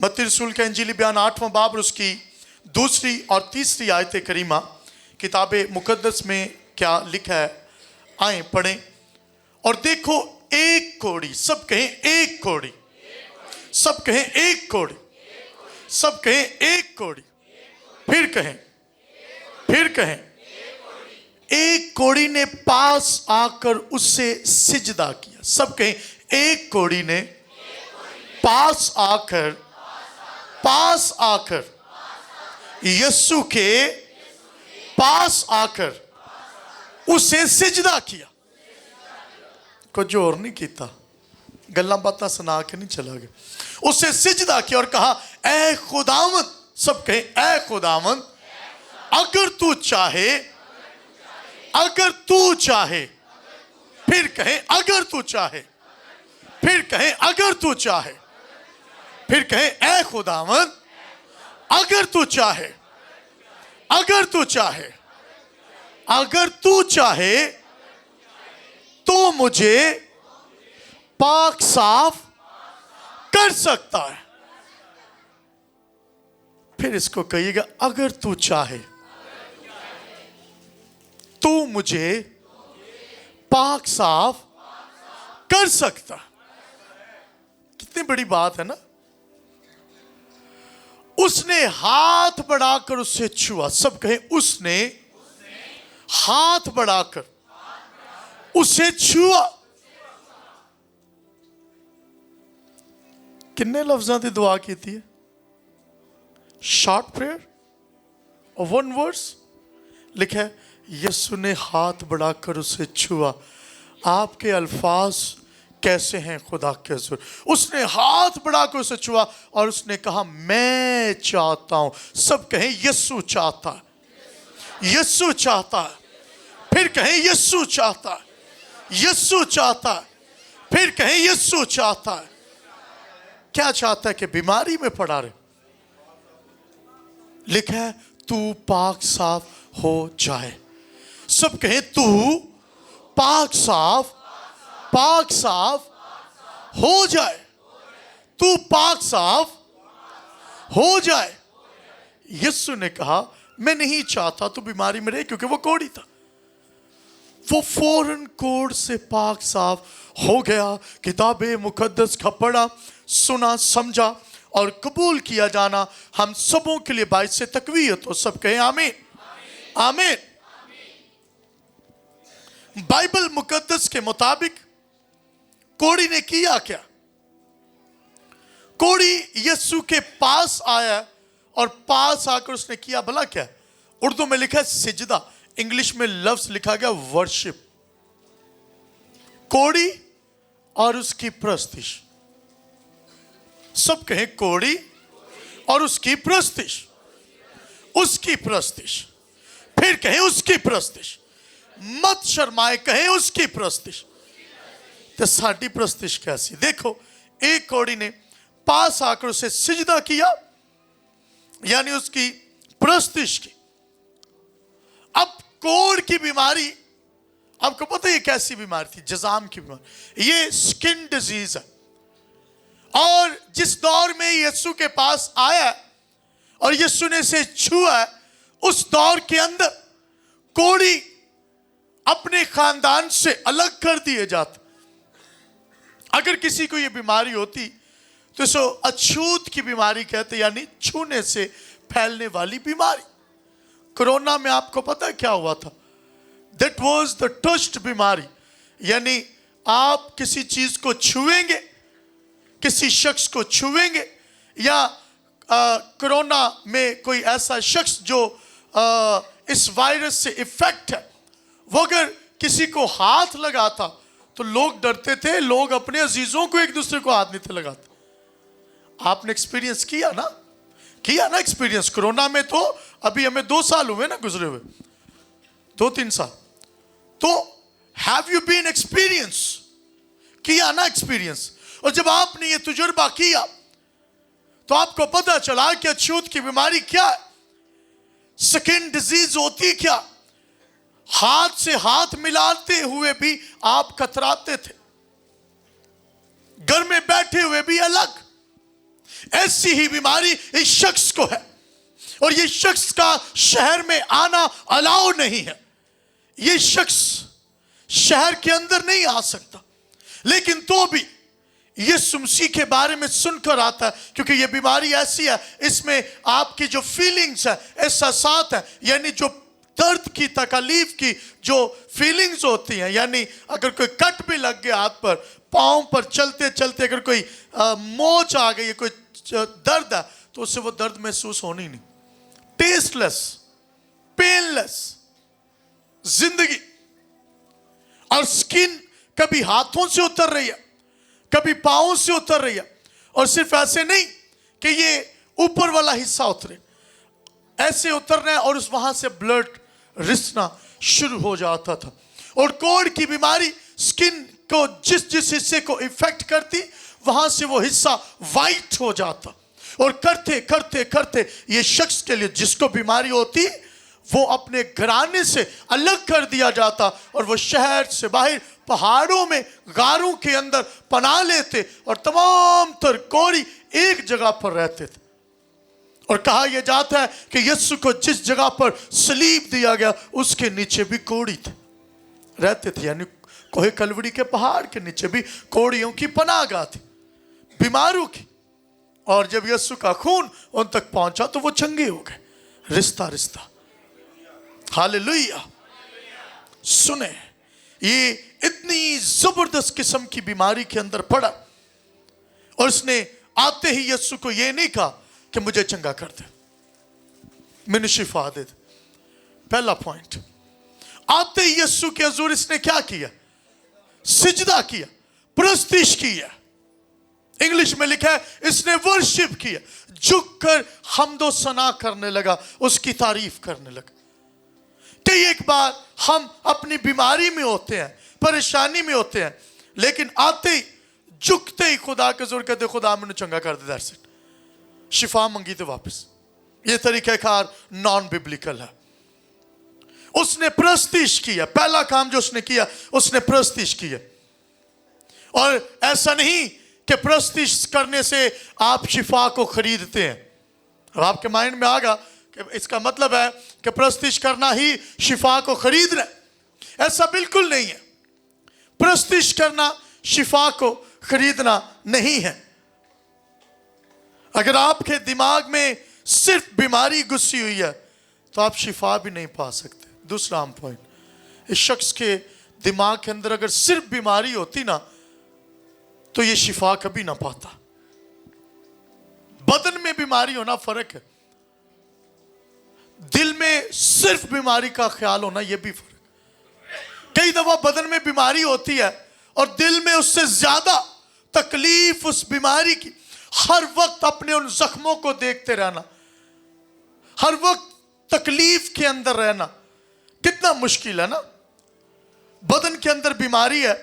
मत्ती रसूल का इंजीली बयान 8वां बाब और उसकी 2 और 3 आयत करीमा किताब मुकद्दस में क्या लिखा है, आए पढ़ें। और देखो एक कोड़ी, सब कहें एक कोड़ी, सब कहें एक कोड़ी, सब कहें एक कोड़ी, फिर कहें, फिर कहें, एक कोड़ी ने पास आकर उससे सिजदा किया। सब कहें एक कोड़ी ने पास आकर यीशु के पास आकर उसे सिजदा किया। कुछ और नहीं कीता, गल्ला बातें सुना के नहीं चला गया। उसे सिजदा किया और कहा ऐ खुदावंद, सब कहें ऐ खुदावंद, अगर तू चाहे, अगर तू चाहे, फिर कहें अगर तू चाहे, फिर कहें अगर तू चाहे, फिर कहें ऐ खुदावंद, अगर तू चाहे, अगर तू चाहे, अगर तू चाहे तो मुझे पाक साफ कर सकता है। फिर इसको कहिएगा अगर तू चाहे तो मुझे पाक साफ कर सकता है। कितनी बड़ी बात है ना। उसने हाथ बढ़ाकर उससे छुआ। सब कहें उसने हाथ बढ़ाकर उसे छुआ। किन्ने लफ्ज़ां दी दुआ की थी? शॉर्ट प्रेयर और 1 वर्स लिखा है यीशु ने हाथ बढ़ाकर उसे छुआ। आपके अल्फाज कैसे हैं खुदा के हुजूर? उसने हाथ बढ़ाकर उसे छुआ और उसने कहा मैं चाहता हूं। सब कहें यीशु चाहता है, यीशु चाहता है, फिर कहें यीशु चाहता है, यीशु चाहता है, फिर कहें यीशु चाहता है। क्या चाहता है? कि बीमारी में पड़ा रहे। लिखा है तू पाक साफ हो जाए। सब कहें तू पाक साफ, पाक साफ हो जाए, तू पाक साफ हो जाए। यीशु ने कहा मैं नहीं चाहता तू बीमारी में रहे, क्योंकि वो कोढ़ी था। वो फौरन कोढ़ से पाक साफ हो गया। किताब मुकद्दस का पढ़ा, सुना, समझा और कबूल किया जाना हम सबों के लिए बाइस से तकवीयत हो। सब कहें आमीन, आमीन। बाइबल मुकद्दस के मुताबिक कोढ़ी ने किया क्या? कोढ़ी यीशु के पास आया और पास आकर उसने किया भला क्या? उर्दू में लिखा है सिजदा, इंग्लिश में लफ्ज लिखा गया वर्शिप। कोढ़ी और उसकी प्रस्तिश। सब कहें कोढ़ी और उसकी प्रस्तिश, उसकी प्रस्तिश, फिर कहें उसकी प्रस्तिश। मत शर्माए, कहें उसकी प्रस्तिश। तो साडी प्रस्तिश कैसी? देखो एक कोढ़ी ने पास आकर उसे सिजदा किया, यानी उसकी प्रस्तिश की। अब कोढ़ की बीमारी, आपको पता है ये कैसी बीमारी थी? जजाम की बीमारी। ये स्किन डिजीज है। और जिस दौर में यीशु के पास आया और यीशु ने इसे छुआ, उस दौर के अंदर कोढ़ी अपने खानदान से अलग कर दिए जाते। अगर किसी को यह बीमारी होती तो इसको अछूत की बीमारी कहते, यानी छूने से फैलने वाली बीमारी। कोरोना में आपको पता है क्या हुआ था? दैट वाज द टस्ट बीमारी, यानी आप किसी चीज को छुएंगे, किसी शख्स को छुएंगे, या कोरोना में कोई ऐसा शख्स जो इस वायरस से इफेक्ट है, वो अगर किसी को हाथ लगाता तो लोग डरते थे, लोग अपने अजीजों को एक दूसरे को हाथ नहीं थे लगाते। आपने एक्सपीरियंस किया ना, किया ना एक्सपीरियंस। कोरोना में तो अभी हमें 2 साल हुए ना गुजरे हुए, 2-3 साल। तो हैव यू बीन एक्सपीरियंस? किया ना एक्सपीरियंस। और जब आपने ये तजुर्बा किया तो आपको पता चला कि अछूत की बीमारी क्या है, स्किन डिजीज होती क्या। हाथ से हाथ मिलाते हुए भी आप कतराते थे, घर में बैठे हुए भी अलग। ऐसी ही बीमारी इस शख्स को है और ये शख्स का शहर में आना अलाउ नहीं है। ये शख्स शहर के अंदर नहीं आ सकता, लेकिन तो भी यीशु मसीह के बारे में सुनकर आता है, क्योंकि ये बीमारी ऐसी है, इसमें आपकी जो फीलिंग्स है, एहसासात है, यानी जो दर्द की, तकलीफ की जो फीलिंग्स होती हैं, यानी अगर कोई कट भी लग गया हाथ पर, पाँव पर चलते चलते अगर कोई मोच आ गई, कोई दर्द है, तो उससे वो दर्द महसूस होनी नहीं। टेस्टलेस, पेनलेस जिंदगी। और स्किन कभी हाथों से उतर रही है, कभी पाँव से उतर रही है, और सिर्फ ऐसे नहीं कि ये ऊपर वाला हिस्सा उतरे, ऐसे उतरना है और उस वहां से ब्लड रिसना शुरू हो जाता था। और कोढ़ की बीमारी स्किन को जिस जिस हिस्से को इफेक्ट करती, वहां से वो हिस्सा वाइट हो जाता, और करते करते करते ये शख्स के लिए जिसको बीमारी होती, वो अपने घराने से अलग कर दिया जाता, और वो शहर से बाहर पहाड़ों में गारों के अंदर पनाह लेते और तमाम तर कोढ़ी एक जगह पर रहते थे। और कहा यह जाता है कि यीशु को जिस जगह पर सलीब दिया गया उसके नीचे भी कोढ़ी थे, रहते थे, यानी कोहे कलवरी के पहाड़ के नीचे भी कोढ़ियों की पनाहगाह थी, बीमारों की। और जब यीशु का खून उन तक पहुंचा तो वो चंगे हो गए, रिश्ता रिश्ता। हालेलुया। सुने, ये इतनी जबरदस्त किस्म की बीमारी के अंदर पड़ा, और उसने आते ही यीशु को ये नहीं कहा कि मुझे चंगा कर दे, मैंने शिफा दे दे। पहला पॉइंट, आते ही यीशु के हुजूर इसने क्या किया? सिजदा किया, प्रस्तिश किया। इंग्लिश में लिखा है इसने वर्शिप किया, झुककर हम्दो सना करने लगा, उसकी तारीफ करने लगा। कई एक बार हम अपनी बीमारी में होते हैं, परेशानी में होते हैं, लेकिन आते ही झुकते ही खुदा के हुजूर कहते, खुदा मैंने चंगा कर दे, दैट्स इट। शिफा मंगी तो वापस। ये तरीक़ाकार नॉन बिब्लिकल है। उसने प्रस्तिश किया, पहला काम जो उसने किया, उसने प्रस्तिश किया। और ऐसा नहीं कि प्रस्तिश करने से आप शिफा को खरीदते हैं। अब आपके माइंड में आगा कि इसका मतलब है कि प्रस्तिश करना ही शिफा को खरीदना है। ऐसा बिल्कुल नहीं है। प्रस्तिश करना शिफा को खरीदना नहीं है। अगर आपके दिमाग में सिर्फ बीमारी घुसी हुई है तो आप शिफा भी नहीं पा सकते। दूसरा पॉइंट, इस शख्स के दिमाग के अंदर अगर सिर्फ बीमारी होती ना तो ये शिफा कभी ना पाता। बदन में बीमारी होना फर्क है, दिल में सिर्फ बीमारी का ख्याल होना यह भी फर्क। कई दफा बदन में बीमारी होती है और दिल में उससे ज्यादा तकलीफ उस बीमारी की, हर वक्त अपने उन जख्मों को देखते रहना, हर वक्त तकलीफ के अंदर रहना कितना मुश्किल है ना। बदन के अंदर बीमारी है,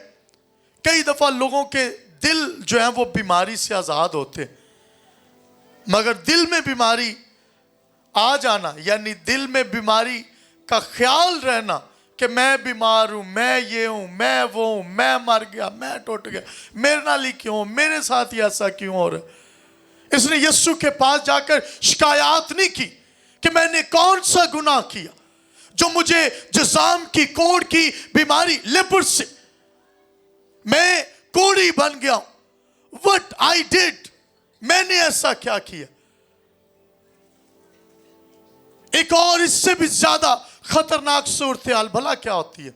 कई दफा लोगों के दिल जो है वो बीमारी से आजाद होते, मगर दिल में बीमारी आ जाना, यानी दिल में बीमारी का ख्याल रहना कि मैं बीमार हूं, मैं ये हूं, मैं वो हूं, मैं मर गया, मैं टूट गया, मेरे नाल ही क्यों, मेरे साथ ही ऐसा क्यों हो रहा है। इसने यीशु के पास जाकर शिकायत नहीं की कि मैंने कौन सा गुनाह किया जो मुझे जज़ाम की कोढ़ की बीमारी, लेपर्सी, मैं कोढ़ी बन गया, व्हाट आई डिड, मैंने ऐसा क्या किया। एक और इससे भी ज्यादा खतरनाक सूरत हाल भला क्या होती है,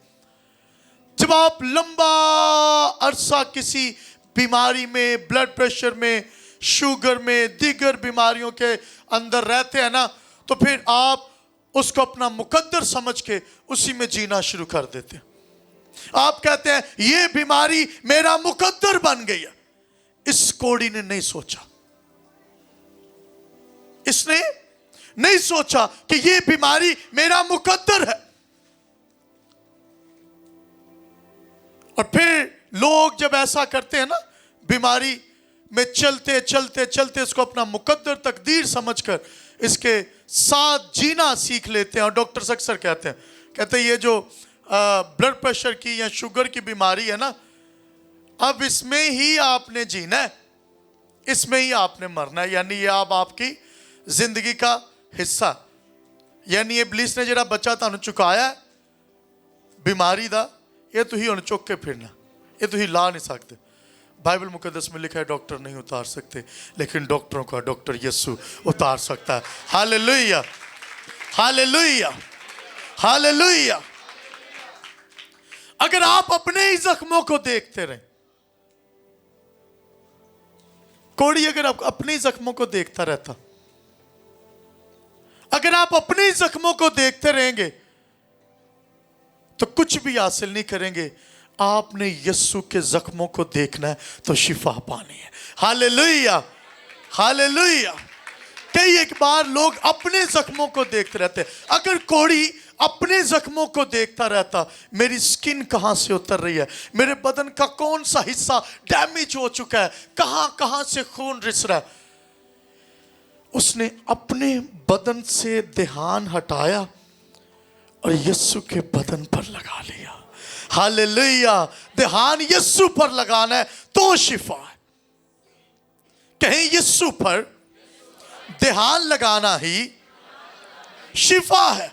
जब आप लंबा अरसा किसी बीमारी में, ब्लड प्रेशर में, शुगर में, दीगर बीमारियों के अंदर रहते हैं ना, तो फिर आप उसको अपना मुकद्दर समझ के उसी में जीना शुरू कर देते हैं। आप कहते हैं ये बीमारी मेरा मुकद्दर बन गई है। इस कोढ़ी ने नहीं सोचा, इसने नहीं सोचा कि ये बीमारी मेरा मुकद्दर है। और फिर लोग जब ऐसा करते हैं ना, बीमारी में चलते चलते चलते इसको अपना मुकद्दर तकदीर समझकर इसके साथ जीना सीख लेते हैं। और डॉक्टर अक्सर कहते हैं ये जो ब्लड प्रेशर की या शुगर की बीमारी है ना, अब इसमें ही आपने जीना है, इसमें ही आपने मरना है, यानी ये अब आपकी जिंदगी का हिस्सा, यानी इबलीस ने जरा बच्चा तुहानू चुकाया बीमारी दा, ये तुही हुण चुक के फिरना, ये तुही ला नहीं सकते। बाइबल मुकद्दस में लिखा है डॉक्टर नहीं उतार सकते, लेकिन डॉक्टरों का डॉक्टर यीशु उतार सकता है। Hallelujah, hallelujah, hallelujah. अगर आप अपने ही जख्मों को देखते रहे, कोड़ी अगर आप अपने ही जख्मों को देखता रहता, अगर आप अपने ही जख्मों को देखते रहेंगे तो कुछ भी हासिल नहीं करेंगे। आपने यीशु के जख्मों को देखना है तो शिफा पानी है। Hallelujah, hallelujah. कई एक बार लोग अपने जख्मों को देखते रहते हैं। अगर कोड़ी अपने जख्मों को देखता रहता, मेरी स्किन कहां से उतर रही है, मेरे बदन का कौन सा हिस्सा डैमेज हो चुका है, कहां कहां से खून रिस रहा है, उसने अपने बदन से ध्यान हटाया और यीशु के बदन पर लगा लिया। हालेलुया। ध्यान यीशु पर लगाना है तो शिफा है। कहीं यीशु पर ध्यान लगाना ही शिफा है।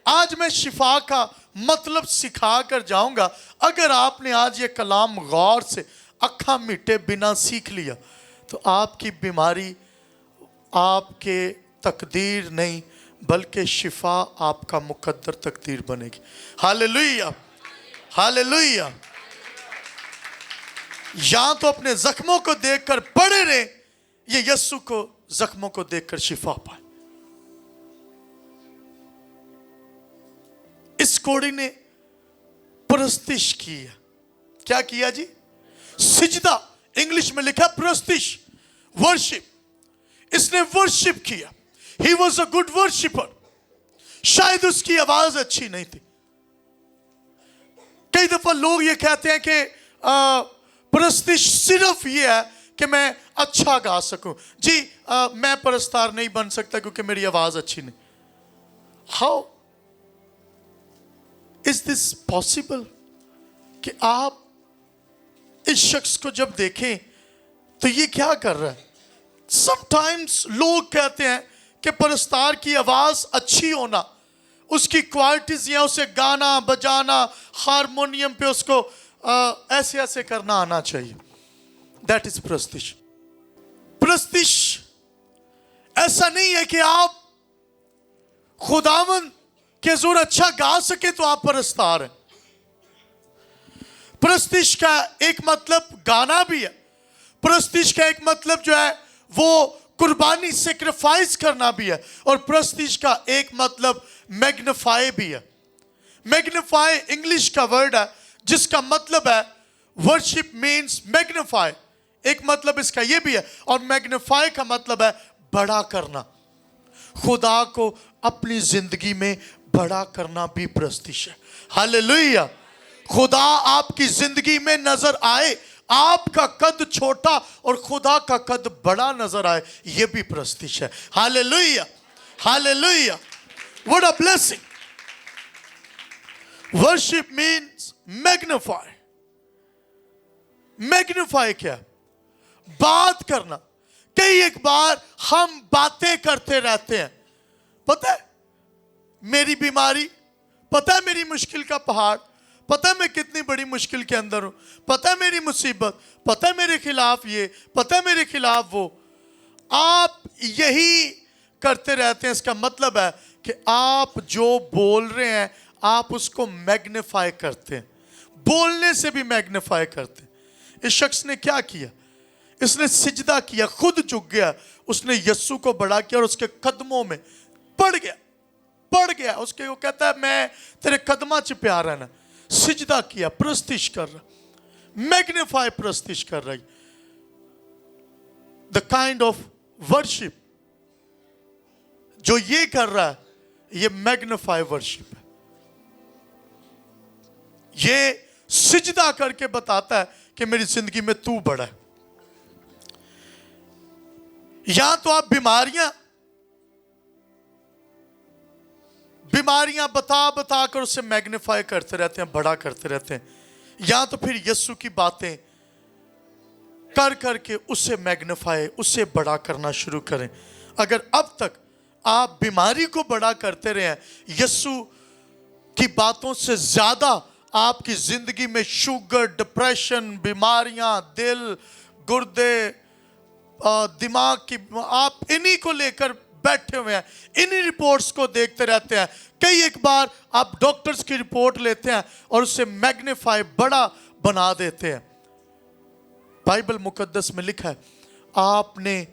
आज मैं शिफा का मतलब सिखा कर जाऊंगा। अगर आपने आज ये कलाम गौर से अखा मिटे बिना सीख लिया तो आपकी बीमारी आपके तकदीर नहीं बल्कि शिफा आपका मुकद्दर तकदीर बनेगी। Hallelujah, hallelujah. या तो अपने जख्मों को देखकर पड़े रहे, ये यीशु को जख्मों को देखकर शिफा पाए। इस कोड़ी ने प्रस्तिश की है। क्या किया जी? सिजदा, इंग्लिश में लिखा प्रस्तिश, वर्शिप। इसने वर्शिप किया। He was a good worshipper. शायद उसकी आवाज अच्छी नहीं थी। कई दफा लोग ये कहते हैं कि प्रस्तिश सिर्फ ये है कि मैं अच्छा गा सकूं। जी मैं परस्तार नहीं बन सकता क्योंकि मेरी आवाज अच्छी नहीं। हाउ इज दिस पॉसिबल कि आप इस शख्स को जब देखें तो ये क्या कर रहा है? समटाइम्स लोग कहते हैं कि परस्तार की आवाज अच्छी होना, उसकी क्वालिटीज या उसे गाना बजाना, हारमोनियम पे उसको ऐसे ऐसे करना आना चाहिए। That is प्रस्तिश। प्रस्तिश ऐसा नहीं है कि आप खुदावन के जोर अच्छा गा सके तो आप परस्तार हैं। प्रस्तिश का एक मतलब गाना भी है। प्रस्तिश का एक मतलब जो है वो कुर्बानी सेक्रीफाइस करना भी है। और प्रस्तिश का एक मतलब मैग्निफाई भी है। मैग्निफाई इंग्लिश का वर्ड है जिसका मतलब है वर्शिप मीन्स मैग्निफाई। एक मतलब इसका यह भी है। और मैग्निफाई का मतलब है बड़ा करना। खुदा को अपनी जिंदगी में बड़ा करना भी प्रस्तिश है। हालेलुया। खुदा आपकी जिंदगी में नजर आए, आपका कद छोटा और खुदा का कद बड़ा नजर आए, यह भी प्रस्तिश है। Hallelujah, hallelujah. What a blessing. Worship means magnify. Magnify क्या? बात करना। कई एक बार हम बातें करते रहते हैं, पता है मेरी बीमारी, पता है मेरी मुश्किल का पहाड़, पता है मैं कितनी बड़ी मुश्किल के अंदर हूं, पता है मेरी मुसीबत, पता है मेरे खिलाफ ये, पता है मेरे खिलाफ वो। आप यही करते रहते हैं। इसका मतलब है कि आप जो बोल रहे हैं आप उसको मैग्नीफाई करते हैं। बोलने से भी मैग्नीफाई करते हैं। इस शख्स ने क्या किया? इसने सिजदा किया, खुद झुक गया, उसने यीशु को बड़ा किया और उसके कदमों में पड़ गया, पड़ गया। उसके वो कहता है मैं तेरे कदमा च प्यार है ना। सिजदा किया, प्रस्तिश कर रहा, मैग्नीफाई प्रस्तिश कर रही। द काइंड ऑफ वर्शिप जो ये कर रहा है ये मैग्नीफाई वर्शिप है। ये सिजदा करके बताता है कि मेरी जिंदगी में तू बड़ा है। या तो आप बीमारियां बता बता कर उसे मैग्नीफाई करते रहते हैं, बड़ा करते रहते हैं, या तो फिर यीशु की बातें کر کر کے اسے میگنیفائی، اسے بڑا کرنا شروع کریں۔ اگر اب تک آپ بیماری کو بڑا کرتے رہے ہیں، یسوع کی باتوں سے زیادہ آپ کی زندگی میں شوگر، ڈپریشن، بیماریاں، دل، گردے، دماغ کی، آپ انہی کو لے کر بیٹھے ہوئے ہیں، انہی رپورٹس کو دیکھتے رہتے ہیں۔ کئی ایک بار آپ ڈاکٹرز کی رپورٹ لیتے ہیں اور اسے میگنیفائی، بڑا بنا دیتے ہیں۔ بائبل مقدس میں لکھا ہے آپ نے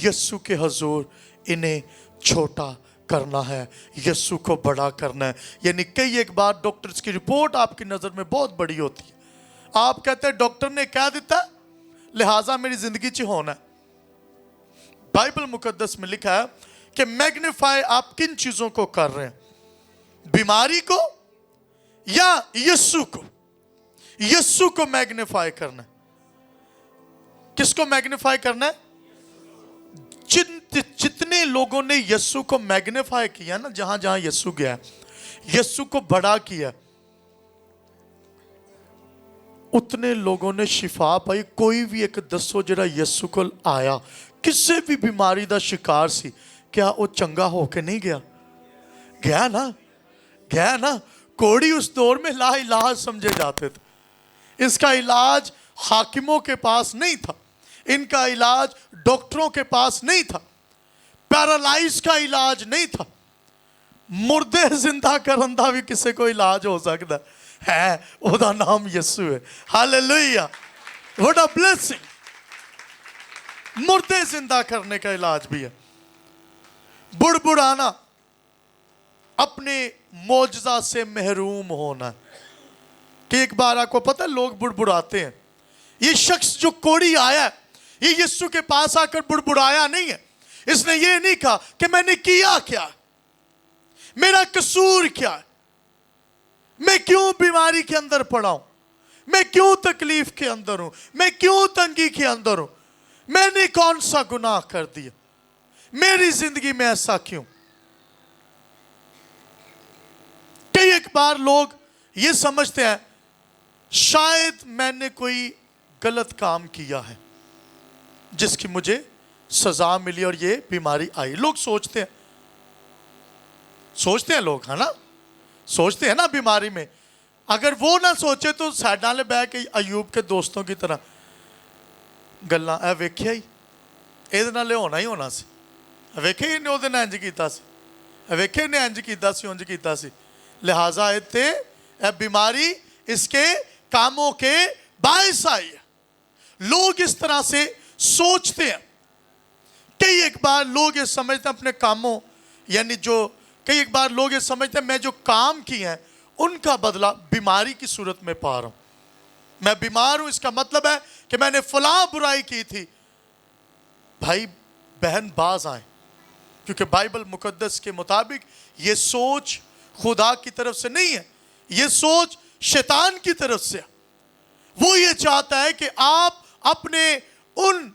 یسوع کے حضور انہیں چھوٹا کرنا ہے، یسوع کو بڑا کرنا ہے۔ یعنی کئی ایک بار ڈاکٹرز کی رپورٹ آپ کی نظر میں بہت بڑی ہوتی ہے، آپ کہتے ہیں ڈاکٹر نے کہہ دیتا لہٰذا میری زندگی چ ہونا ہے۔ بائبل مقدس میں لکھا ہے کہ میگنیفائی آپ کن چیزوں کو کر رہے ہیں؟ بیماری کو یا یسوع کو؟ یسوع کو میگنیفائی کرنا ہے۔ کس کو میگنیفائی کرنا ہے؟ جتنے لوگوں نے یسوع کو میگنیفائی کیا نا، جہاں جہاں یسوع گیا ہے، یسوع کو بڑا کیا، اتنے لوگوں نے شفا پائی۔ کوئی بھی ایک دسو جڑا یسوع کو آیا، کسی بھی بیماری دا شکار سی، کیا وہ چنگا ہو کے نہیں گیا؟ گیا نا، گیا نا۔ کوڑی اس دور میں لا علاج سمجھے جاتے تھے، اس کا علاج حاکموں کے پاس نہیں تھا، ان کا علاج ڈاکٹروں کے پاس نہیں تھا، پیرالائز کا علاج نہیں تھا۔ مردے زندہ کرندہ بھی کسی کو علاج ہو سکتا ہے، وہ دا نام یسوع ہے۔ ہاللیلویہ، what a blessing۔ مردے زندہ کرنے کا علاج بھی ہے۔ بڑبڑانا، اپنے معجزہ سے محروم ہونا۔ کہ ایک بار آپ کو پتہ ہے لوگ بڑبڑاتے ہیں، یہ شخص جو کوڑی آیا ہے، یہ یسوع کے پاس آ کر بڑبڑایا نہیں ہے، اس نے یہ نہیں کہا کہ میں نے کیا کیا، میرا قصور کیا ہے، میں کیوں بیماری کے اندر پڑا ہوں، میں کیوں تکلیف کے اندر ہوں، میں کیوں تنگی کے اندر ہوں، میں نے کون سا گناہ کر دیا، میری زندگی میں ایسا کیوں؟ کئی ایک بار لوگ یہ سمجھتے ہیں شاید میں نے کوئی غلط کام کیا ہے جس کی مجھے سزا ملی اور یہ بیماری آئی۔ لوگ سوچتے ہیں لوگ، ہے نا، سوچتے ہیں نا بیماری میں۔ اگر وہ نہ سوچے تو سائڈ نالے بہ کے ایوب کے دوستوں کی طرح گلاں اے ویکھیا ہی یہ نالے ہونا ہی ہونا سی، ویکھے ہی نے وہ انج کیتا سی، ویکھے نے انج کیتا سی، انج کیتا سی، لہٰذا اے بیماری اس کے کاموں کے باعث آئی ہے۔ لوگ اس طرح سے سوچتے ہیں۔ کئی ایک بار لوگ یہ سمجھتے ہیں اپنے کاموں، یعنی کئی ایک بار لوگ یہ سمجھتے ہیں میں جو کام کیے ہیں ان کا بدلہ بیماری کی صورت میں پا رہا ہوں۔ میں بیمار ہوں، اس کا مطلب ہے کہ میں نے فلاں برائی کی تھی۔ بھائی بہن باز آئیں، کیونکہ بائبل مقدس کے مطابق یہ سوچ خدا کی طرف سے نہیں ہے، یہ سوچ شیطان کی طرف سے۔ وہ یہ چاہتا ہے کہ آپ اپنے ان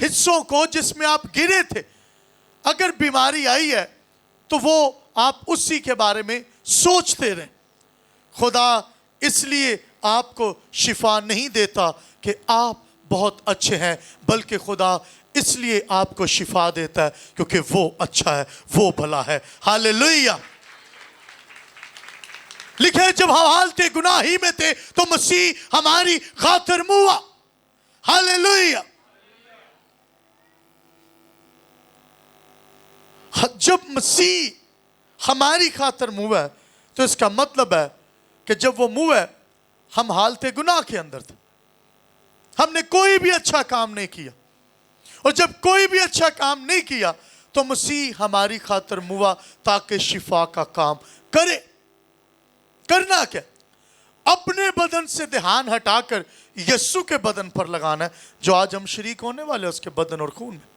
حصوں کو جس میں آپ گرے تھے، اگر بیماری آئی ہے تو وہ آپ اسی کے بارے میں سوچتے رہیں۔ خدا اس لیے آپ کو شفا نہیں دیتا کہ آپ بہت اچھے ہیں، بلکہ خدا اس لیے آپ کو شفا دیتا ہے کیونکہ وہ اچھا ہے، وہ بھلا ہے۔ ہاللیلویہ۔ لکھے جب ہم حالت گناہ ہی میں تھے تو مسیح ہماری خاطر ہوا۔ ہاللیلویہ۔ جب مسیح ہماری خاطر ہوا ہے تو اس کا مطلب ہے کہ جب وہ ہوا ہے ہم حالت گناہ کے اندر تھے، ہم نے کوئی بھی اچھا کام نہیں کیا، اور جب کوئی بھی اچھا کام نہیں کیا تو مسیح ہماری خاطر ہوا تاکہ شفا کا کام کرے۔ کرنا کیا؟ اپنے بدن سے دھیان ہٹا کر یسوع کے بدن پر لگانا ہے جو آج ہم شریک ہونے والے اس کے بدن اور خون میں۔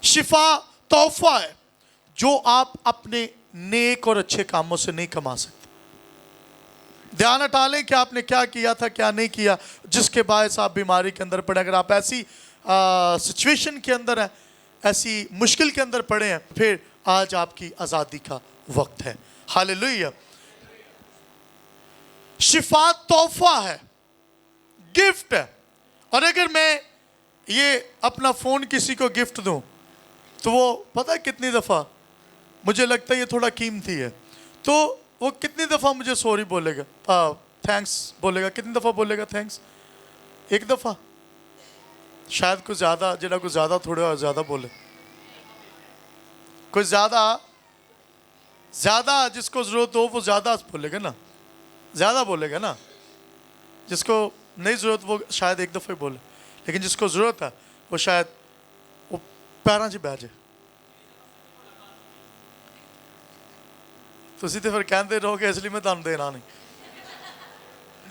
شفا تحفہ ہے جو آپ اپنے نیک اور اچھے کاموں سے نہیں کما سکتے۔ دھیان ہٹا لیں کہ آپ نے کیا کیا تھا، کیا نہیں کیا، جس کے باعث آپ بیماری کے اندر پڑے۔ اگر آپ ایسی سچویشن کے اندر ہیں، ایسی مشکل کے اندر پڑے ہیں، پھر آج آپ کی آزادی کا وقت ہے۔ ہاللیلویہ۔ شفا تحفہ ہے، गिफ्ट है। और अगर मैं ये अपना फ़ोन किसी को गिफ्ट दूं तो वो पता है कितनी दफ़ा मुझे लगता है ये थोड़ा कीमती है, तो वो कितनी दफ़ा मुझे सॉरी बोलेगा, थैंक्स बोलेगा, कितनी दफ़ा बोलेगा थैंक्स? एक दफ़ा, शायद कुछ ज़्यादा, जिन्हें कुछ ज़्यादा थोड़ा ज़्यादा बोले, कुछ ज़्यादा जिसको ज़रूरत हो वो ज़्यादा बोलेगा ना, ज़्यादा बोलेगा ना। जिसको नहीं ज़रूरत वो शायद एक दफ़ा ही बोले, लेकिन जिसको ज़रूरत है वो शायद वो पैरों 'ਚ ਬਹਿ ਜਾਏ। ਤੁਸੀਂ ਤੇ ਫਿਰ ਕਹਿੰਦੇ ਰਹੋਗੇ ਇਸ ਲਈ ਮੈਂ ਤੁਹਾਨੂੰ ਦੇਣਾ नहीं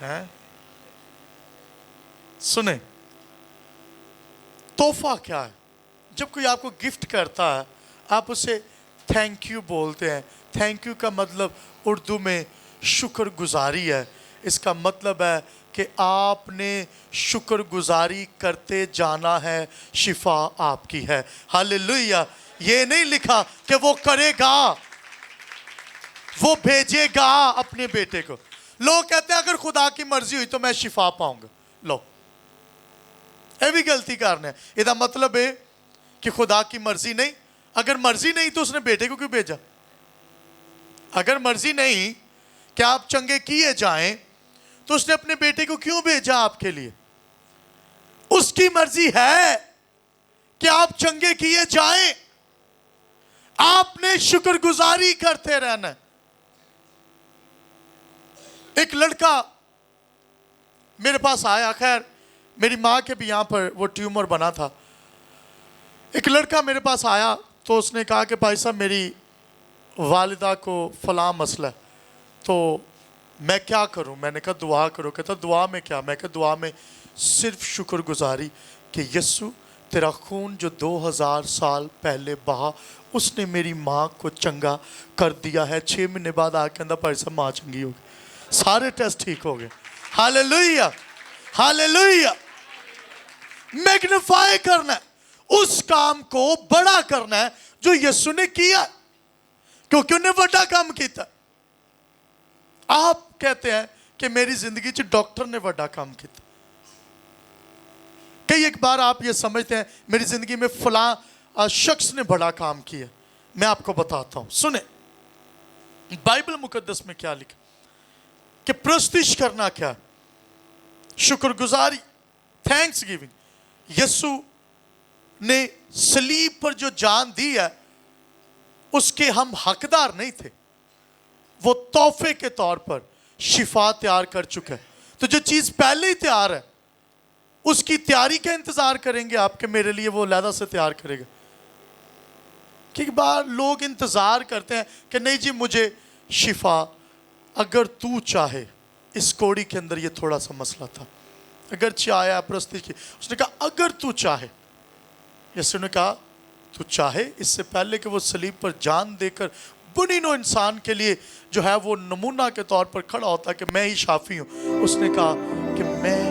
है। सुने, तोहफा क्या है? जब कोई आपको गिफ्ट करता है आप उसे थैंक यू बोलते हैं। थैंक यू का मतलब उर्दू में शुक्रगुजारी है। इसका मतलब है कि आपने शुक्रगुजारी करते जाना है, शिफा आपकी है। हालेलुया। ये नहीं लिखा कि वो करेगा, वो भेजेगा अपने बेटे को। लोग कहते हैं अगर खुदा की मर्जी हुई तो मैं शिफा पाऊंगा। लो, ये भी गलती करना है। इसका मतलब है कि खुदा की मर्जी नहीं, अगर मर्जी नहीं तो उसने बेटे को क्यों भेजा? अगर मर्जी नहीं कि आप चंगे किए जाएं तो उसने अपने बेटे को क्यों भेजा आपके लिए? उसकी मर्जी है कि आप चंगे किए जाएं, आपने शुक्रगुजारी करते रहना है। एक लड़का मेरे पास आया, खैर मेरी माँ के भी यहाँ पर वो ट्यूमर बना था। एक लड़का मेरे पास आया तो उसने कहा कि भाई साहब मेरी वालिदा को फलां मसला है, तो मैं क्या करूं? मैंने कहा दुआ करो। कहता दुआ में क्या? मैं कहा दुआ में सिर्फ शुक्रगुजारी कि यस्सु तेरा खून जो 2000 साल पहले बहा उसने मेरी माँ को चंगा कर दिया है। 6 महीने बाद आके कहता भाई साहब माँ चंगी हो गई, सारे टेस्ट ठीक हो गए। Hallelujah, hallelujah. मैग्नीफाई करना है, उस काम को बड़ा करना है जो यीशु ने किया, क्योंकि उन्हें बड़ा काम किया। आप कहते हैं कि मेरी जिंदगी च डॉक्टर ने बड़ा काम किया। कई एक बार आप ये समझते हैं मेरी जिंदगी में फलां शख्स ने बड़ा काम किया। मैं आपको बताता हूं, सुने बाइबल मुकद्दस में क्या लिखा कि प्रस्तुति करना क्या है? शुक्रगुजारी, थैंक्स गिविंग। यीशु ने सलीब पर जो जान दी है उसके हम हकदार नहीं थे, वो तोहफे के तौर पर शिफा तैयार कर चुका है। तो जो चीज पहले ही तैयार है उसकी तैयारी का इंतजार करेंगे आपके मेरे लिए, वो अलहदा से तैयार करेगा। कि बार लोग इंतजार करते हैं कि नहीं जी मुझे शिफा, अगर तू चाहे। इस कोड़ी के अंदर ये थोड़ा सा मसला था, अगर चाहे प्रस्तुति की, उसने कहा अगर तू चाहे। यीशु ने कहा तू चाहे, इससे पहले कि वो सलीब पर जान देकर बुनिनो इंसान के लिए जो है वो नमूना के तौर पर खड़ा होता है कि मैं ही शाफी हूं, उसने कहा कि मैं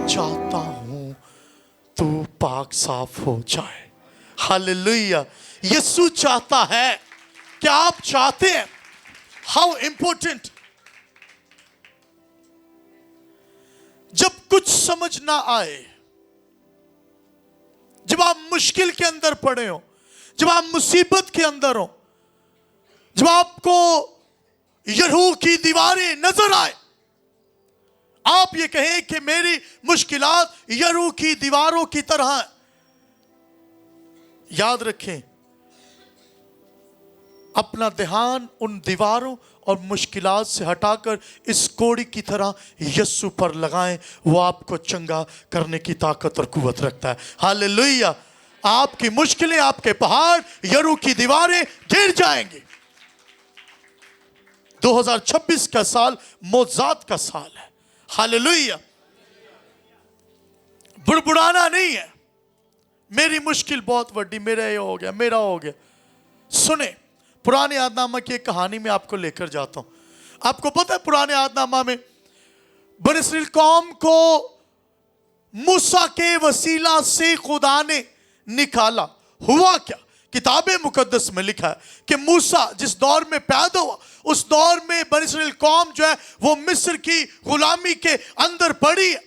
चाहता हूं तू पाक साफ हो जाए। हालेलुया। यीशु चाहता है कि आप चाहते हैं। How important. जब कुछ समझ ना आए, जब आप मुश्किल के अंदर पड़े हो, जब आप मुसीबत के अंदर हो, जब आपको यरीहो की दीवारें नजर आए, आप ये कहें कि मेरी मुश्किलात यरीहो की दीवारों की तरह हैं, याद रखें अपना ध्यान उन दीवारों और मुश्किलात से हटाकर इस कोड़ी की तरह यीशु पर लगाएं। वो आपको चंगा करने की ताकत और कुव्वत रखता है। हालेलुया। आपकी मुश्किलें, आपके पहाड़, यरीहो की दीवारें गिर जाएंगी। 2026 का साल मौजात का साल है। हालेलुया। बुड़बुड़ाना नहीं है, मेरी मुश्किल बहुत बड़ी, मेरा ये हो गया, मेरा हो गया। सुने, पुराने आदनामा की एक कहानी में आपको लेकर जाता हूं। आपको पता है पुराने आदनामा में बनी इस्राएल कौम को मूसा के वसीला से खुदा ने निकाला। हुआ क्या? किताबे मुकद्दस में लिखा है कि मूसा जिस दौर में पैदा हुआ उस दौर में बनी इस्राएल कौम जो है वो मिस्र की गुलामी के अंदर पड़ी है।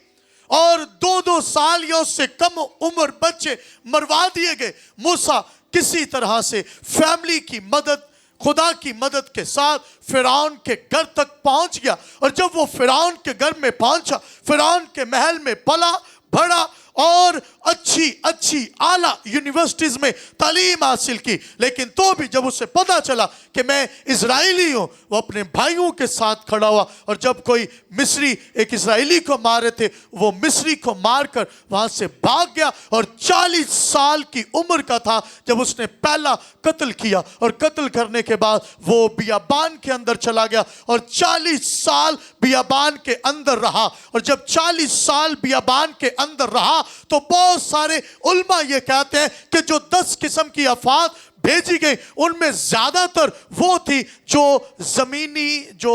اور 2-2 سال یا اس سے کم عمر بچے مروا دیے گئے. موسیٰ کسی طرح سے فیملی کی مدد، خدا کی مدد کے ساتھ فرعون کے گھر تک پہنچ گیا. اور جب وہ فرعون کے گھر میں پہنچا، فرعون کے محل میں پلا بڑھا اور اچھی اعلیٰ یونیورسٹیز میں تعلیم حاصل کی. لیکن تو بھی جب اسے پتا چلا کہ میں اسرائیلی ہوں، وہ اپنے بھائیوں کے ساتھ کھڑا ہوا. اور جب کوئی مصری ایک اسرائیلی کو مارے تھے، وہ مصری کو مار کر وہاں سے بھاگ گیا. اور 40 سال کی عمر کا تھا جب اس نے پہلا قتل کیا. اور قتل کرنے کے بعد وہ بیابان کے اندر چلا گیا اور 40 سال بیابان کے اندر رہا. اور جب 40 سال بیابان کے اندر رہا تو بہت سارے علماء یہ کہتے ہیں کہ جو 10 قسم کی آفات بھیجی گئی ان میں زیادہ تر وہ تھی جو زمینی جو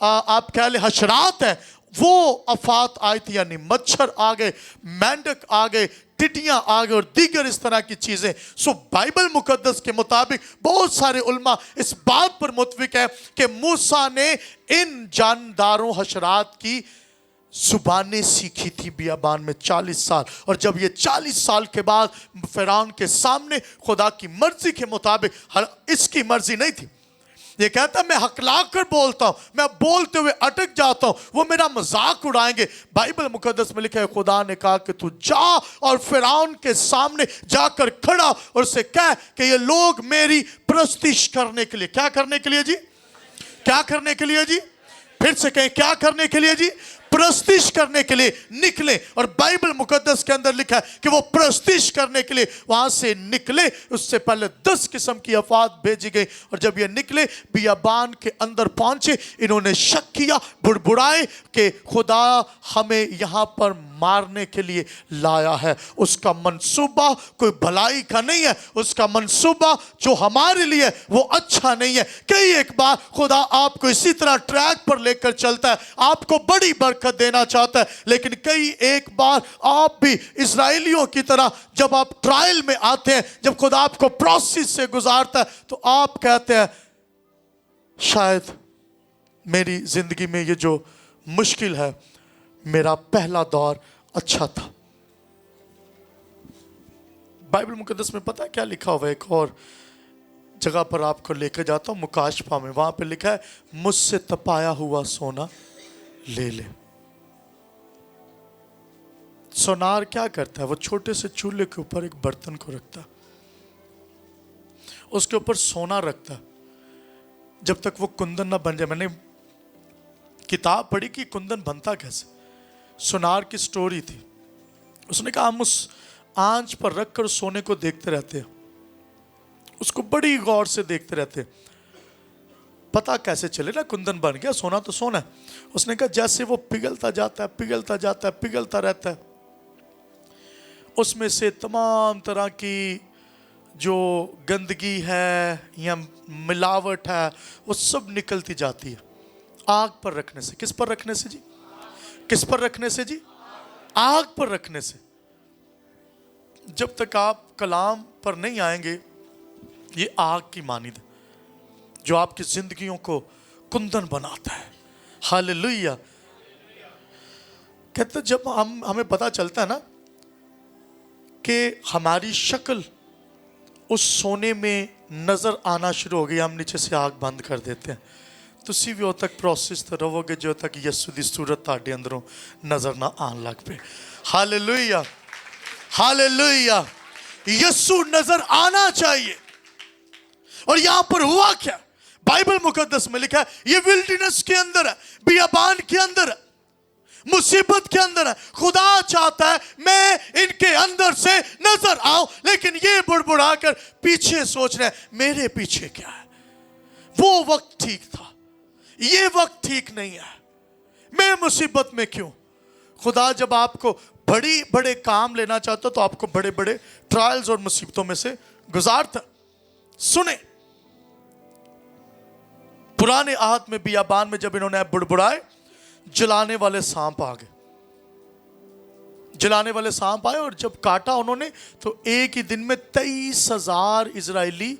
آپ کہہ لیں حشرات ہیں، وہ آفات آئی تھی. یعنی مچھر آ گئے، مینڈک آ گئے، ٹٹیاں آ گئے اور دیگر اس طرح کی چیزیں. بائبل مقدس کے مطابق بہت سارے علماء اس بات پر متفق ہیں کہ موسیٰ نے ان جانداروں حشرات کی زبانیں سیکھی تھی بیابان میں 40 سال. اور جب یہ 40 سال کے بعد فرعون کے سامنے خدا کی مرضی کے مطابق، اس کی مرضی نہیں تھی، یہ کہتا ہے میں ہکلا کر بولتا ہوں، میں بولتے ہوئے اٹک جاتا ہوں، وہ میرا مذاق اڑائیں گے. بائبل مقدس میں لکھا ہے خدا نے کہا کہ تو جا اور فرعون کے سامنے جا کر کھڑا اور اسے کہہ کہ یہ لوگ میری پرستش کرنے کے لیے، کیا کرنے کے لیے جی؟ کیا کرنے کے لیے جی؟ پھر سے کہیں، کیا کرنے کے لیے جی؟ پرستش کرنے کے لیے نکلے. اور بائبل مقدس کے اندر لکھا ہے کہ وہ پرستش کرنے کے لیے وہاں سے نکلے. اس سے پہلے 10 قسم کی آفات بھیجی گئی. اور جب یہ نکلے بیابان کے اندر پہنچے، انہوں نے شک کیا، بڑبڑائے کہ خدا ہمیں یہاں پر مارنے کے لیے لایا ہے. اس کا منصوبہ کوئی بھلائی کا نہیں ہے، اس کا منصوبہ جو ہمارے لیے وہ اچھا نہیں ہے. کئی ایک بار خدا آپ کو اسی طرح ٹریک پر لے کر چلتا ہے، آپ کو بڑی برکت دینا چاہتا ہے. لیکن کئی ایک بار آپ بھی اسرائیلیوں کی طرح جب آپ ٹرائل میں آتے ہیں، جب خدا آپ کو پروسیس سے گزارتا ہے، تو آپ کہتے ہیں شاید میری زندگی میں یہ جو مشکل ہے، میرا پہلا دور اچھا تھا. بائبل مقدس میں پتہ ہے کیا لکھا ہوا ہے؟ ایک اور جگہ پر آپ کو لے کے جاتا ہوں، مکاشفہ میں. وہاں پہ لکھا ہے مجھ سے تپایا ہوا سونا لے لے. سونار کیا کرتا ہے؟ وہ چھوٹے سے چولہے کے اوپر ایک برتن کو رکھتا ہے، اس کے اوپر سونا رکھتا ہے جب تک وہ کندن نہ بن جائے. میں نے کتاب پڑھی کہ کندن بنتا کیسے. سونار کی سٹوری تھی. اس نے کہا ہم اس آنچ پر رکھ کر سونے کو دیکھتے رہتے ہیں، اس کو بڑی غور سے دیکھتے رہتے ہیں، پتا کیسے چلے نا کندن بن گیا، سونا تو سونا ہے. اس نے کہا جیسے وہ پگھلتا جاتا ہے، پگھلتا جاتا ہے، پگھلتا رہتا ہے، اس میں سے تمام طرح کی جو گندگی ہے یا ملاوٹ ہے وہ سب نکلتی جاتی ہے. آگ پر رکھنے سے. کس پر رکھنے سے جی؟ کس پر رکھنے سے جی؟ آگ پر رکھنے سے. جب تک آپ کلام پر نہیں آئیں گے، یہ آگ کی مانند ہے جو آپ کی زندگیوں کو کندن بناتا ہے. ہاللیلویہ. کہتے جب ہمیں پتا چلتا ہے نا کہ ہماری شکل اس سونے میں نظر آنا شروع ہو گئی، ہم نیچے سے آگ بند کر دیتے ہیں. تسی بھی تک پروسیس تو رہو گے جو تک یسو دی صورت تاڑے اندروں نظر نہ آن لگ پہ. ہاللیلویہ، ہاللیلویہ. یسو نظر آنا چاہیے. اور یہاں پر ہوا کیا؟ بائبل مقدس میں لکھا ہے یہ ولڈنس کے اندر ہے، بیابان کے اندر ہے، مصیبت کے اندر ہے. خدا چاہتا ہے میں ان کے اندر سے نظر آؤں، لیکن یہ بڑبڑا کر پیچھے سوچ رہے ہیں میرے پیچھے کیا ہے. وہ وقت ٹھیک تھا، یہ وقت ٹھیک نہیں ہے، میں مصیبت میں کیوں؟ خدا جب آپ کو بڑے کام لینا چاہتا تو آپ کو بڑے بڑے ٹرائلز اور مصیبتوں میں سے گزارتا. سنیں، پرانے عہد میں بیابان میں جب انہوں نے بڑبڑائے، جلانے والے سانپ آ گئے. جلانے والے سانپ آئے اور جب کاٹا انہوں نے تو ایک ہی دن میں 23,000 اسرائیلی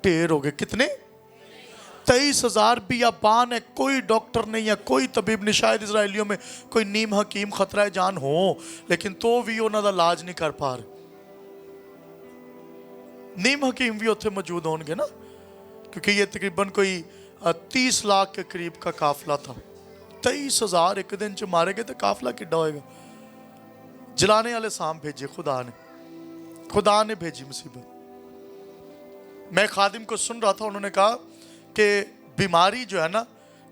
ٹیر ہو گئے. کتنے؟ 23,000 بیابان ہے, کوئی ڈاکٹر نہیں ہے, کوئی طبیب نہیں. شاید اسرائیلیوں میں کوئی نیم حکیم خطرہ جان ہو, لیکن تو بھی انہوں دا علاج نہیں کر پا رہے. نیم حکیم بھی اتنے موجود ہوں گے نا, کیونکہ یہ تقریباً کوئی 30 لاکھ کے قریب کا قافلہ تھا. 23,000 ایک دن چ مارے گئے تو قافلہ کڈا ہوئے گا. جلانے والے سام بھیجے خدا نے بھیجی مصیبت. میں خادم کو سن رہا تھا, انہوں نے کہا کہ بیماری جو ہے نا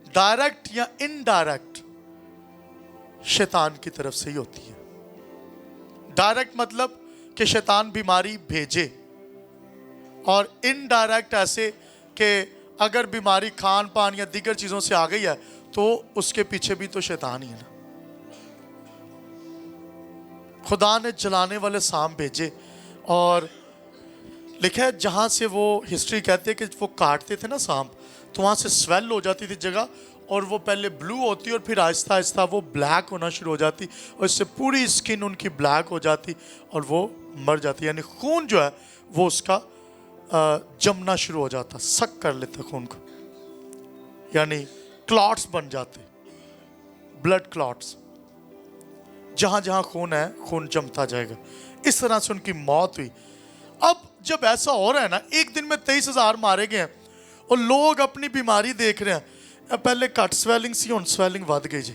ڈائریکٹ یا انڈائریکٹ شیطان کی طرف سے ہی ہوتی ہے. ڈائریکٹ مطلب کہ شیطان بیماری بھیجے, اور انڈائریکٹ ایسے کہ اگر بیماری کھان پان یا دیگر چیزوں سے آ گئی ہے تو اس کے پیچھے بھی تو شیطان ہی ہے نا. خدا نے جلانے والے سام بھیجے, اور لکھا ہے جہاں سے وہ ہسٹری کہتے ہیں کہ وہ کاٹتے تھے نا سام, تو وہاں سے سویل ہو جاتی تھی جگہ, اور وہ پہلے بلو ہوتی اور پھر آہستہ آہستہ وہ بلیک ہونا شروع ہو جاتی, اور اس سے پوری اسکن ان کی بلیک ہو جاتی اور وہ مر جاتی. یعنی خون جو ہے وہ اس کا جمنا شروع ہو جاتا, سک کر لیتا خون کو, یعنی کلاٹس بن جاتے, بلڈ کلاٹس. جہاں جہاں خون ہے خون جمتا جائے گا. اس طرح سے ان کی موت ہوئی. اب جب ایسا ہو رہا ہے نا, ایک دن میں 23,000 مارے گئے ہیں, اور لوگ اپنی بیماری دیکھ رہے ہیں. پہلے کٹ سویلنگ سی, ہن سویلنگ ود گئی جی.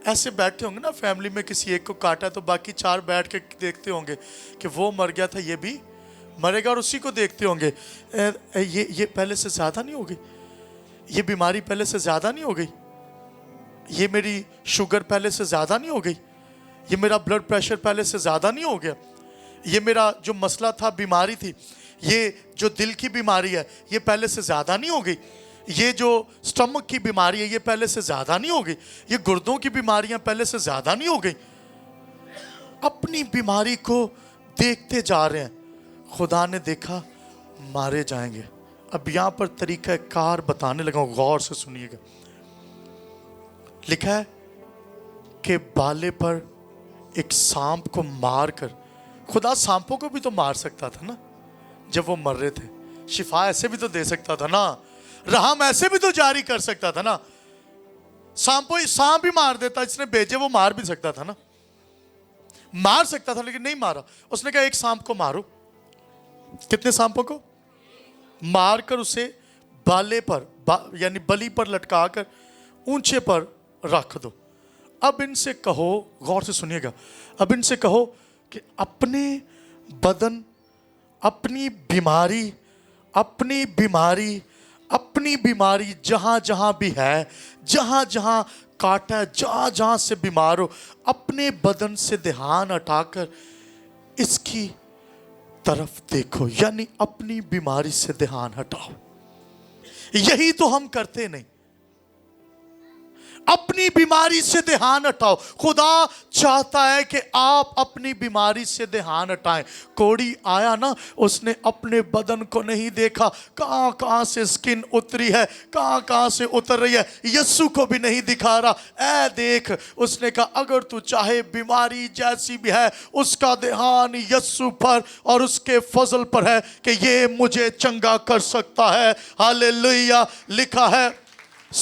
ایسے بیٹھے ہوں گے نا فیملی میں, کسی ایک کو کاٹا تو باقی 4 بیٹھ کے دیکھتے ہوں گے کہ وہ مر گیا تھا, یہ بھی مرے گا, اور اسی کو دیکھتے ہوں گے یہ پہلے سے زیادہ نہیں ہو گئی, یہ بیماری پہلے سے زیادہ نہیں ہو گئی, یہ میری شوگر پہلے سے زیادہ نہیں ہو گئی, یہ میرا بلڈ پریشر پہلے سے زیادہ نہیں ہو گیا, یہ میرا جو مسئلہ تھا بیماری تھی, یہ جو دل کی بیماری ہے یہ پہلے سے زیادہ نہیں ہو گئی, یہ جو سٹمک کی بیماری ہے یہ پہلے سے زیادہ نہیں ہو گئی, یہ گردوں کی بیماریاں پہلے سے زیادہ نہیں ہو گئی. اپنی بیماری کو دیکھتے جا رہے ہیں. خدا نے دیکھا مارے جائیں گے. اب یہاں پر طریقہ کار بتانے لگا ہوں, غور سے سنیے گا. لکھا ہے کہ بالے پر ایک سانپ کو مار کر, خدا سانپوں کو بھی تو مار سکتا تھا نا جب وہ مر رہے تھے, شفا ایسے بھی تو دے سکتا تھا نا, رحم ایسے بھی تو جاری کر سکتا تھا نا. سانپ بھی مار دیتا, جس نے بھیجے وہ مار بھی سکتا تھا نا, مار سکتا تھا لیکن نہیں مارا. اس نے کہا ایک سانپ کو مارو. کتنے سانپوں کو مار کر اسے بالے پر یعنی بلی پر لٹکا کر اونچے پر رکھ دو. اب ان سے کہو, غور سے سنیے گا, اب ان سے کہو کہ اپنے بدن, اپنی بیماری جہاں جہاں بھی ہے, جہاں جہاں کاٹا ہے, جہاں جہاں سے بیمار ہو, اپنے بدن سے دھیان ہٹا کر اس کی طرف دیکھو. یعنی اپنی بیماری سے دھیان ہٹاؤ. یہی تو ہم کرتے نہیں, اپنی بیماری سے دھیان ہٹاؤ. خدا چاہتا ہے کہ آپ اپنی بیماری سے دھیان ہٹائیں. کوڑی آیا نا, اس نے اپنے بدن کو نہیں دیکھا, کہاں کہاں سے سکن اتری ہے, کہاں کہاں سے اتر رہی ہے, یسوع کو بھی نہیں دکھا رہا. اے دیکھ, اس نے کہا اگر تو چاہے بیماری جیسی بھی ہے, اس کا دھیان یسوع پر اور اس کے فضل پر ہے کہ یہ مجھے چنگا کر سکتا ہے. ہاللیلویہ. لکھا ہے,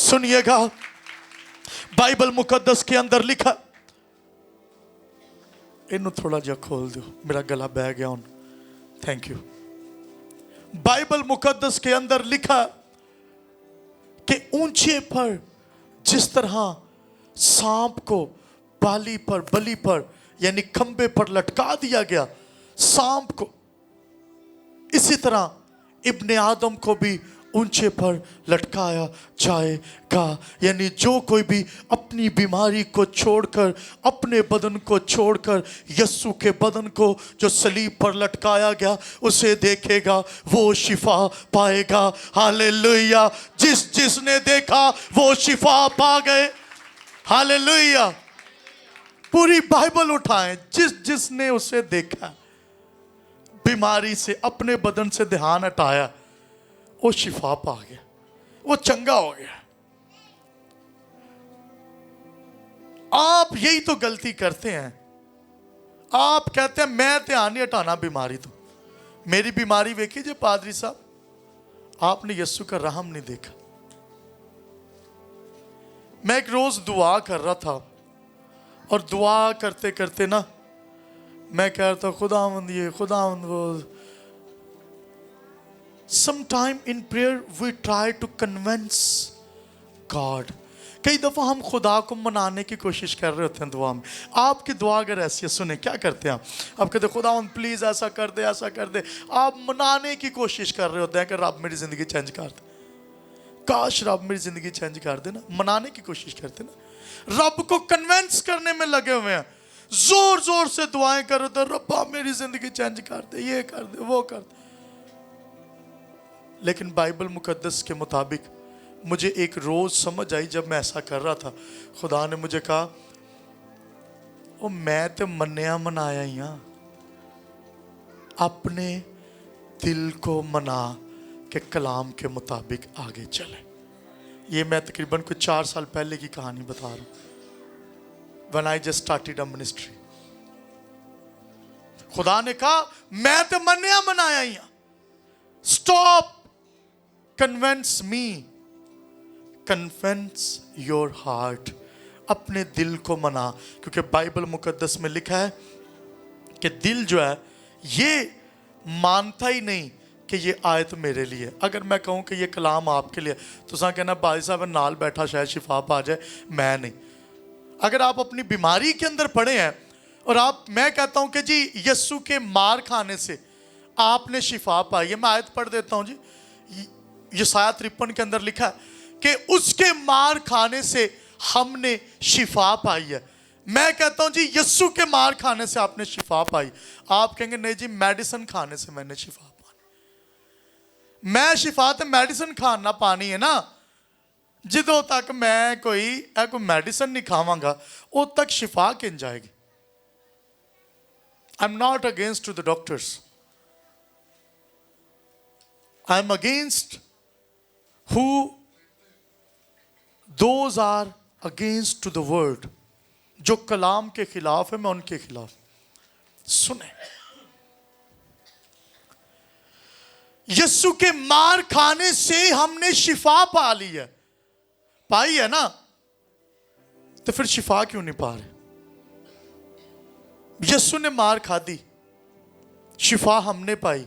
سنیے گا, بائبل مقدس کے اندر لکھا, انہوں تھوڑا جا کھول دو, میرا گلا بہ گیا ہوں, تھینک یو. بائبل مقدس کے اندر لکھا کہ اونچے پر جس طرح سانپ کو بلی پر یعنی کھمبے پر لٹکا دیا گیا سانپ کو, اسی طرح ابن آدم کو بھی اونچے پر لٹکایا جائے گا. یعنی جو کوئی بھی اپنی بیماری کو چھوڑ کر, اپنے بدن کو چھوڑ کر یسوع کے بدن کو جو صلیب پر لٹکایا گیا اسے دیکھے گا, وہ شفا پائے گا. ہاللیلویہ. جس نے دیکھا وہ شفا پا گئے. ہاللیلویہ. پوری بائبل اٹھائیں, جس نے اسے دیکھا, بیماری سے اپنے بدن سے دھیان ہٹایا, وہ شفا پا گیا, وہ چنگا ہو گیا. آپ یہی تو غلطی کرتے ہیں. آپ کہتے ہیں میں دھیان نہیں ہٹانا بیماری تو. میری بیماری ویکھی جی پادری صاحب, आपने यीशु का रहम नहीं देखा। मैं एक रोज दुआ कर रहा था और दुआ करते करते ना मैं कह रहा था खुदावंद ये खुदावंद वो। Sometime in prayer we try to convince God. कई दफा हम खुदा को मनाने की कोशिश कर रहे होते हैं दुआ में। आपकी दुआ अगर ऐसी है, सुने क्या करते हैं आप कहते हैं खुदावंद प्लीज ऐसा कर दे ऐसा कर दे। आप मनाने की कोशिश कर रहे होते हैं कि रब मेरी जिंदगी चेंज कर दे, काश रब मेरी जिंदगी चेंज कर दे ना। मनाने की कोशिश करते ना, रब को कन्विंस करने में लगे हुए हैं, जोर जोर से दुआएं कर रहे थे, रब्बा मेरी जिंदगी चेंज कर दे, ये कर दे वो कर दे। लेकिन बाइबल मुकद्दस के मुताबिक मुझे एक रोज समझ आई जब मैं ऐसा कर रहा था, खुदा ने मुझे कहा ओ मैं तो मन्या मनाया ही हाँ, अपने दिल को मना के कलाम के मुताबिक आगे चले। ये मैं तकरीबन कुछ 4 साल पहले की कहानी बता रहा हूं। When I just started a ministry, खुदा ने कहा मैं तो मन्या मनाया ही हाँ, stop convince me, convince your heart. अपने दिल को मना, क्योंकि बाइबल मुकद्दस में लिखा है कि दिल जो है ये मानता ही नहीं कि ये आयत मेरे लिए। अगर मैं कहूँ कि ये कलाम आपके लिए, तो सा कहना बाजी साहब नाल बैठा शायद शिफा पा जाए, मैं नहीं। अगर आप अपनी बीमारी के अंदर पड़े हैं और मैं कहता हूँ कि जी यस्सु के मार खाने से आपने शिफा पाई है, मैं आयत पढ़ देता हूँ जी। यशायाह 53 के अंदर लिखा है कि उसके मार खाने से हमने शिफा पाई है। मैं कहता हूं जी यस्सु के मार खाने से आपने शिफा पाई। आप कहेंगे नहीं जी मेडिसिन खाने से मैंने शिफा पानी। मैं शिफा तो मेडिसिन खाना पानी है ना, जिदों तक मैं कोई मेडिसिन नहीं खावांगा उद तक शिफा किन जाएगी। I am not against to the doctors, I am against who those are against to the word, जो कलाम के खिलाफ है मैं उनके खिलाफ। सुने, यस्सु के मार खाने से हमने शिफा पा ली है, पाई है ना, तो फिर शिफा क्यों नहीं पा रहे? यस्सु ने मार खादी, शिफा हमने पाई,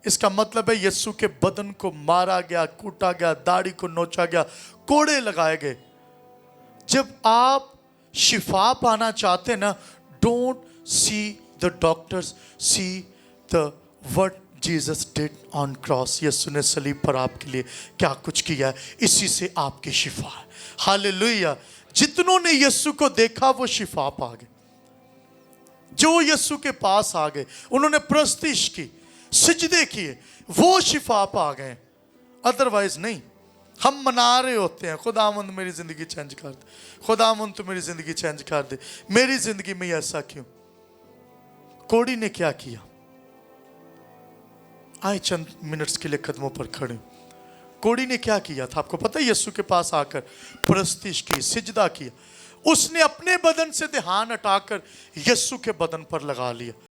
इसका मतलब है यस्सु के बदन को मारा गया, कूटा गया, दाढ़ी को नोचा गया, कोड़े लगाए गए। जब आप शिफा पाना चाहते हैं ना, don't see the doctors, see the what Jesus did on cross. Yesu ने सलीब पर आपके लिए क्या कुछ किया है, इसी से आपकी शिफा है। हालेलुया। जितनों ने यस्सु को देखा वो शिफा पा गए। जो यस्सु के पास आ गए, उन्होंने प्रस्तिश की, सिजदे किए, वो शिफा पा गए। अदरवाइज नहीं। हम मना रहे होते हैं खुदावंद मेरी जिंदगी चेंज कर दे, खुदावंद तू मेरी जिंदगी चेंज कर दे, मेरी जिंदगी में ऐसा क्यों? कोड़ी ने क्या किया? आए चंद मिनट्स के लिए कदमों पर खड़े। कोड़ी ने क्या किया था आपको पता है? यस्सु के पास आकर प्रस्तिश की, सिजदा किया। उसने अपने बदन से ध्यान हटाकर यस्सु के बदन पर लगा लिया।